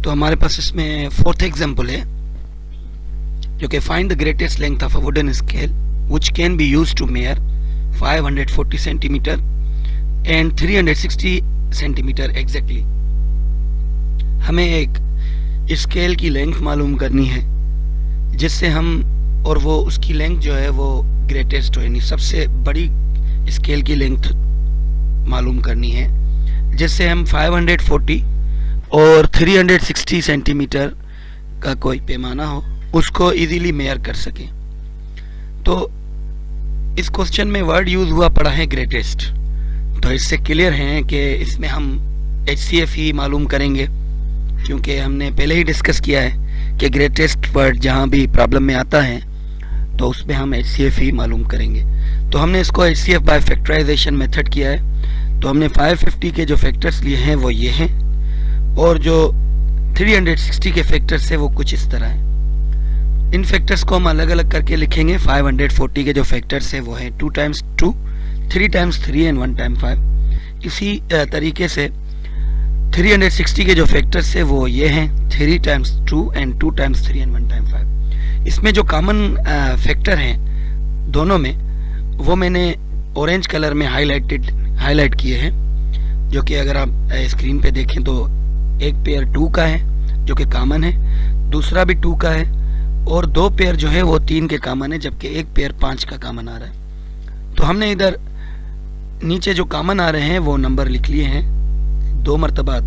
तो हमारे पास इसमें फोर्थ एग्जाम्पल है जो कि find the greatest length of a wooden scale which can be used to measure 540 centimetre and 360 centimetre exactly. हमें एक स्केल की लेंथ मालूम करनी है जिससे हम, और वो उसकी लेंथ जो है वो ग्रेटेस्ट हो, यानी सबसे बड़ी स्केल की लेंथ मालूम करनी है जिससे हम 540 और 360 सेंटीमीटर का कोई पैमाना हो उसको इजीली मेयर कर सकें। तो इस क्वेश्चन में वर्ड यूज हुआ पड़ा है ग्रेटेस्ट, तो इससे क्लियर है कि इसमें हम HCF ही मालूम करेंगे, क्योंकि हमने पहले ही डिस्कस किया है कि ग्रेटेस्ट वर्ड जहाँ भी प्रॉब्लम में आता है तो उसमें हम HCF ही मालूम करेंगे। तो हमने इसको HCF बाय फैक्टराइजेशन मेथड किया है। तो हमने 550 के जो फैक्टर्स लिए हैं वो ये हैं, और जो 360 के फैक्टर्स है वो कुछ इस तरह है। इन फैक्टर्स को हम अलग अलग करके लिखेंगे। 540 के जो फैक्टर्स है वो है 2 times 2, 3 times 3 एंड 1 times 5। इसी तरीके से 360 के जो फैक्टर्स है वो ये हैं 3 times 2 and 2 times 3 and 1 times 5। इसमें जो कॉमन फैक्टर हैं दोनों में वो मैंने ऑरेंज कलर में हाईलाइट किए हैं, जो कि अगर आप स्क्रीन पे देखें तो एक पेयर 2 का है जो कि कॉमन है, दूसरा भी 2 का है, और 2 पेयर जो है वो 3 के कॉमन है, जबकि एक पेयर 5 का कॉमन आ रहा है। तो हमने इधर नीचे जो कॉमन आ रहे हैं वो नंबर लिख लिए हैं। 2 मरतबा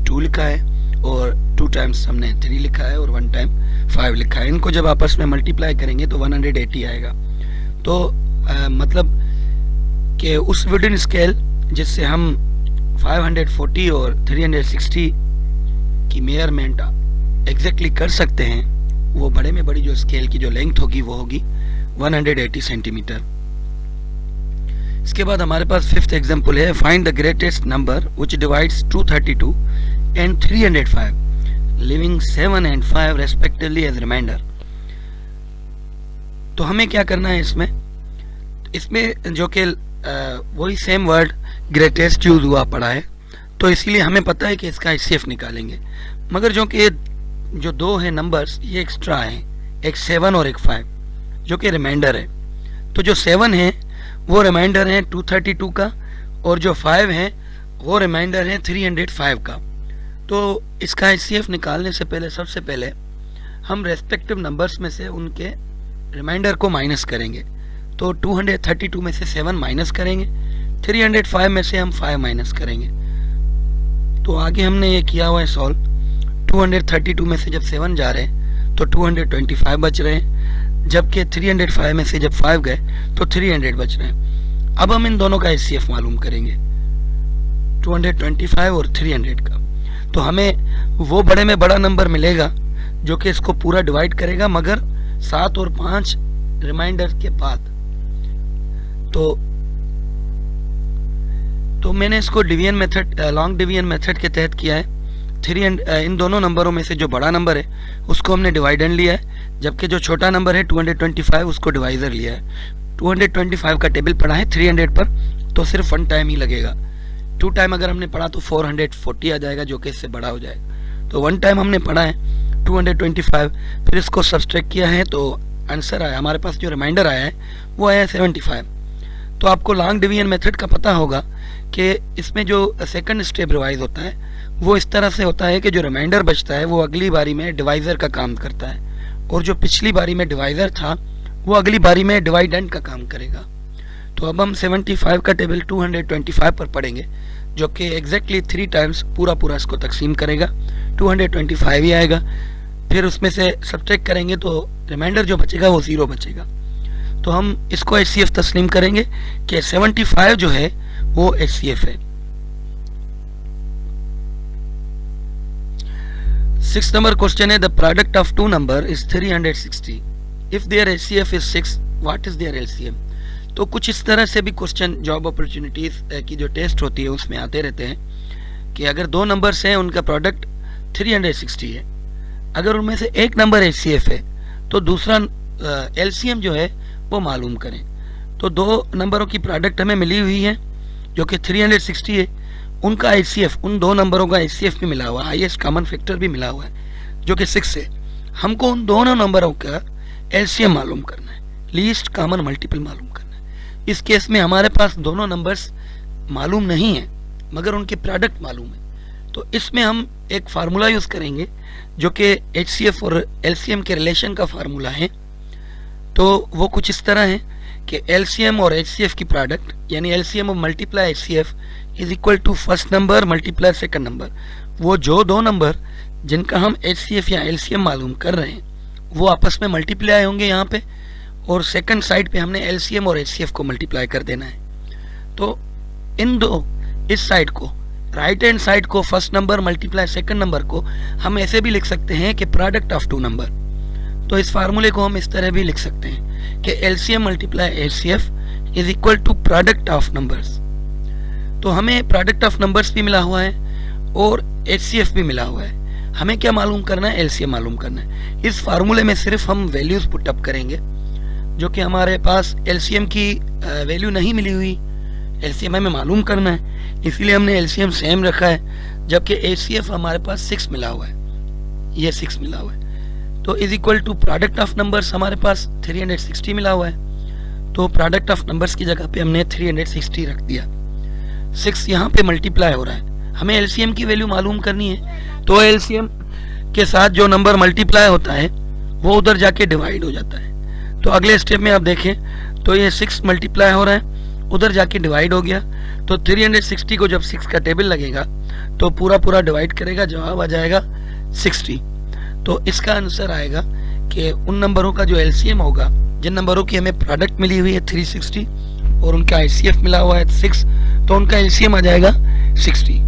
2 लिखा है और 2 टाइम्स हमने 3 लिखा है और 1 टाइम 5 लिखा है। इनको जब आपस में मल्टीप्लाई करेंगे तो 180 आएगा। तो मतलब कि उस वुडन स्केल जिससे हम 540 और 360 की मेयरमेंट एग्जैक्टली कर सकते हैं, वो बड़े में बड़ी जो स्केल की जो लेंथ होगी वो होगी 180 सेंटीमीटर। इसके बाद हमारे पास फिफ्थ एग्जांपल है, find the greatest number which divides 232 and 305 leaving 7 and 5 respectively as remainder. तो हमें क्या करना है इसमें जो कि वही सेम वर्ड ग्रेटेस्ट यूज हुआ पड़ा है, तो इसीलिए हमें पता है कि इसका HCF निकालेंगे। मगर जो कि जो 2 है नंबर्स ये एक्स्ट्रा हैं, एक 7 और एक 5 जो कि रिमाइंडर है। तो जो 7 है वो रिमाइंडर है 232 का, और जो 5 है वो रिमाइंडर है 305 का। तो इसका HCF निकालने से पहले सबसे पहले हम रेस्पेक्टिव नंबर्स में से उनके रिमाइंडर को माइनस करेंगे। तो 232 में से 7 माइनस करेंगे, 305 में से हम 5 माइनस करेंगे। तो आगे हमने ये किया हुआ है सॉल्व। 232 में से जब 7 जा रहे हैं तो 225 बच रहे हैं, जबकि 305 में से जब 5 गए तो 300 बच रहे हैं। अब हम इन दोनों का HCF मालूम करेंगे, 225 और 300 का। तो हमें वो बड़े में बड़ा नंबर मिलेगा जो कि इसको पूरा डिवाइड करेगा, मगर 7 और 5 रिमाइंडर के बाद। तो मैंने इसको division method, long division method के तहत किया है। इन दोनों नंबरों में से जो बड़ा नंबर है उसको हमने डिवाइडेंड लिया है, जबकि जो छोटा नंबर है 225 उसको डिवाइजर लिया है। 225 का टेबल पढ़ा है 300 पर, तो सिर्फ 1 टाइम ही लगेगा। 2 टाइम अगर हमने पढ़ा तो 440 आ जाएगा, जो कि इससे बड़ा हो जाएगा। तो 1 टाइम हमने पढ़ा है 225, फिर इसको सब्सट्रैक्ट किया है तो आंसर आया, हमारे पास जो रिमाइंडर आया है वो आया 75। तो आपको लॉन्ग डिवीजन मेथड का पता होगा कि इसमें जो सेकंड स्टेप रिवाइज होता है वो इस तरह से होता है कि जो रिमाइंडर बचता है वो अगली बारी में डिवाइजर का काम करता है, और जो पिछली बारी में डिवाइजर था वो अगली बारी में डिवाइडेंड का काम करेगा। तो अब हम 75 का टेबल 225 पर पढ़ेंगे, जो कि एग्जैक्टली 3 टाइम्स पूरा इसको तकसीम करेगा, 225 ही आएगा। फिर उसमें से सब्ट्रैक्ट करेंगे तो रिमाइंडर जो बचेगा वो 0 बचेगा। तो हम इसको HCF तस्लीम करेंगे कि 75 जो है वो HCF है। 6 नंबर क्वेश्चन है, the product of 2 number is 360 if their HCF is 6 what is their LCM। तो कुछ इस तरह से भी क्वेश्चन जॉब अपॉर्चुनिटीज की जो टेस्ट होती है उसमें आते रहते हैं कि अगर 2 नंबर्स हैं उनका प्रोडक्ट 360 है, अगर उनमें से एक नंबर HCF है तो दूसरा LCM जो है वो मालूम करें। तो 2 नंबरों की प्रोडक्ट हमें मिली हुई है जो कि 360 है, उनका HCF, उन दो नंबरों का HCF भी मिला हुआ है, हाईएस्ट कॉमन फैक्टर भी मिला हुआ है जो कि 6 है। हमको उन दोनों नंबरों का LCM मालूम करना है, लीस्ट कॉमन मल्टीपल मालूम करना है। इस केस में हमारे पास दोनों नंबर्स मालूम नहीं है मगर उनके प्रोडक्ट मालूम है, तो इसमें हम एक फार्मूला यूज़ करेंगे जो कि HCF और LCM के रिलेशन का फार्मूला है। तो वो कुछ इस तरह है कि LCM और HCF की प्रोडक्ट यानी LCM और multiply HCF is equal to first number multiply second number. वो जो दो नंबर जिनका हम HCF या LCM मालूम कर रहे हैं वो आपस में मल्टीप्लाई होंगे यहाँ पे, और सेकंड साइड पे हमने LCM और HCF को मल्टीप्लाई कर देना है। तो इन दो, इस साइड को, राइट हैंड साइड को first number multiply second number को हम ऐसे भी लिख सकते हैं कि प्रोडक्ट ऑफ टू नंबर। तो इस फार्मूले को हम इस तरह भी लिख सकते हैं कि LCM multiply HCF is equal to product of numbers. तो हमें प्रोडक्ट ऑफ नंबर्स भी मिला हुआ है और HCF भी मिला हुआ है। हमें क्या मालूम करना है? LCM मालूम करना है। इस फार्मूले में सिर्फ हम वैल्यूज पुट अप करेंगे जो कि हमारे पास LCM की वैल्यू नहीं मिली हुई, LCM हमें मालूम करना है, इसीलिए हमने LCM सेम रखा है, जबकि HCF हमारे पास 6 मिला हुआ है, ये 6 मिला हुआ है। तो is equal to product of numbers हमारे पास 360 मिला हुआ है, तो प्रोडक्ट ऑफ नंबर्स की जगह पे हमने 360 रख दिया। 6 यहाँ पे मल्टीप्लाई हो रहा है, हमें LCM की वैल्यू मालूम करनी है, तो LCM के साथ जो नंबर मल्टीप्लाई होता है वो उधर जाके डिवाइड हो जाता है। तो अगले स्टेप में आप देखें तो ये 6 मल्टीप्लाई हो रहा है, उधर जाके डिवाइड हो गया, तो 360 को जब 6 का टेबल लगेगा तो पूरा पूरा डिवाइड करेगा, जवाब आ जाएगा 60। तो इसका आंसर आएगा कि उन नंबरों का जो LCM होगा, जिन नंबरों की हमें प्रोडक्ट मिली हुई है 360 और उनका HCF मिला हुआ है 6, तो उनका LCM आ जाएगा 60।